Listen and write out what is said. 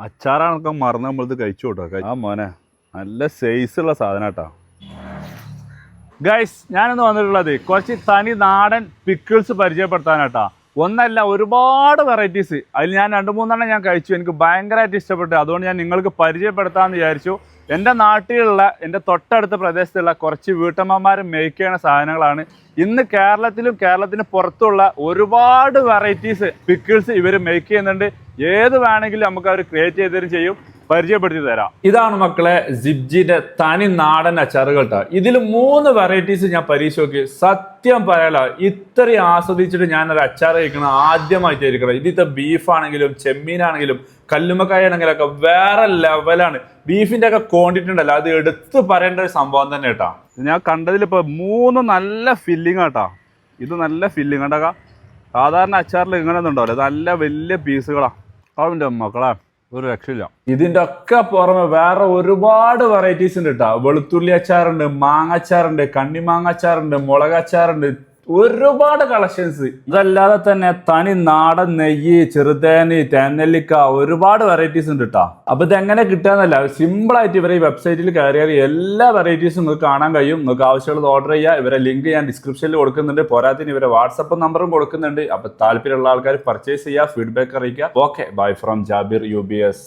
അച്ചാറാണൊക്കെ മറന്ന് നമ്മളിത് കഴിച്ചു കേട്ടോ. ആ മോനെ നല്ല സൈസുള്ള സാധനം കേട്ടോ. ഗൈസ് ഞാനിന്ന് വന്നിട്ടുള്ളത് കുറച്ച് തനി നാടൻ പിക്കിൾസ് പരിചയപ്പെടുത്താനാട്ടോ. ഒന്നല്ല, ഒരുപാട് വെറൈറ്റീസ്. അതിൽ ഞാൻ 2-3 ഞാൻ കഴിച്ചു. എനിക്ക് ഭയങ്കരമായിട്ട് ഇഷ്ടപ്പെട്ടു. അതുകൊണ്ട് ഞാൻ നിങ്ങൾക്ക് പരിചയപ്പെടുത്താമെന്ന് വിചാരിച്ചു. എൻ്റെ നാട്ടിലുള്ള, എൻ്റെ തൊട്ടടുത്ത പ്രദേശത്തുള്ള കുറച്ച് വീട്ടമ്മമാർ മേക്ക് ചെയ്യുന്ന സാധനങ്ങളാണ്. ഇന്ന് കേരളത്തിന് പുറത്തുള്ള ഒരുപാട് വെറൈറ്റീസ് പിക്കിൾസ് ഇവർ മേക്ക് ചെയ്യുന്നുണ്ട്. ഏത് വേണമെങ്കിലും നമുക്ക് അവർ ക്രിയേറ്റ് ചെയ്തതിനും ചെയ്യും. പരിചയപ്പെടുത്തി തരാം. ഇതാണ് മക്കളെ സിപ്ജിന്റെ തനി നാടൻ അച്ചാറുകൾ കേട്ടോ. ഇതിൽ 3 വെറൈറ്റീസ് ഞാൻ പരീക്ഷ നോക്കി. സത്യം പറയാലോ, ഇത്രയും ആസ്വദിച്ചിട്ട് ഞാനൊരു അച്ചാർ കഴിക്കണം ആദ്യമായിട്ടായിരിക്കണം. ഇതിത്തെ ബീഫാണെങ്കിലും ചെമ്മീനാണെങ്കിലും കല്ലുമ്മക്കായ ആണെങ്കിലും ഒക്കെ വേറെ ലെവലാണ്. ബീഫിന്റെ ഒക്കെ ക്വാണ്ടിറ്റി ഉണ്ടല്ലോ, അത് എടുത്ത് പറയേണ്ട ഒരു സംഭവം തന്നെ കേട്ടോ. ഞാൻ കണ്ടതിൽ ഇപ്പൊ 3 നല്ല ഫില്ലിങ് കേട്ടോ. ഇത് നല്ല ഫില്ലിങ് കേട്ടോ. സാധാരണ അച്ചാറിൽ ഇങ്ങനെ ഒന്നും ഉണ്ടാവില്ല. നല്ല വലിയ പീസുകളാ. അവൻ്റെ മക്കളെ ഒരു രക്ഷയില്ല. ഇതിന്റെ ഒക്കെ പുറമെ വേറെ ഒരുപാട് വെറൈറ്റീസ് ഉണ്ട് കേട്ടോ. വെളുത്തുള്ളി അച്ചാറുണ്ട്, മാങ്ങ അച്ചാറുണ്ട്, കണ്ണിമാങ്ങ അച്ചാറുണ്ട്, മുളക് അച്ചാറുണ്ട്, ഒരുപാട് കളക്ഷൻസ്. ഇതല്ലാതെ തന്നെ തനി നാടൻ നെയ്യ്, ചെറുതേന്, തേനെല്ലിക്ക, ഒരുപാട് വെറൈറ്റീസ് ഉണ്ട് കേട്ടോ. അപ്പൊ ഇതെങ്ങനെ കിട്ടാന്നല്ല, സിമ്പിൾ ആയിട്ട് ഇവരെ ഈ വെബ്സൈറ്റിൽ കയറിയാൽ എല്ലാ വെറൈറ്റീസും നിങ്ങൾക്ക് കാണാൻ കഴിയും. നിങ്ങൾക്ക് ആവശ്യമുള്ളത് ഓർഡർ ചെയ്യുക. ഇവരെ ലിങ്ക് ഞാൻ ഡിസ്ക്രിപ്ഷനിൽ കൊടുക്കുന്നുണ്ട്. പോരാത്തിന് ഇവരെ വാട്സപ്പ് നമ്പറും കൊടുക്കുന്നുണ്ട്. അപ്പൊ താല്പര്യമുള്ള ആൾക്കാർ പർച്ചേസ് ചെയ്യുക, ഫീഡ്ബാക്ക് അറിയിക്കുക. Okay, bye from Jabir UBS.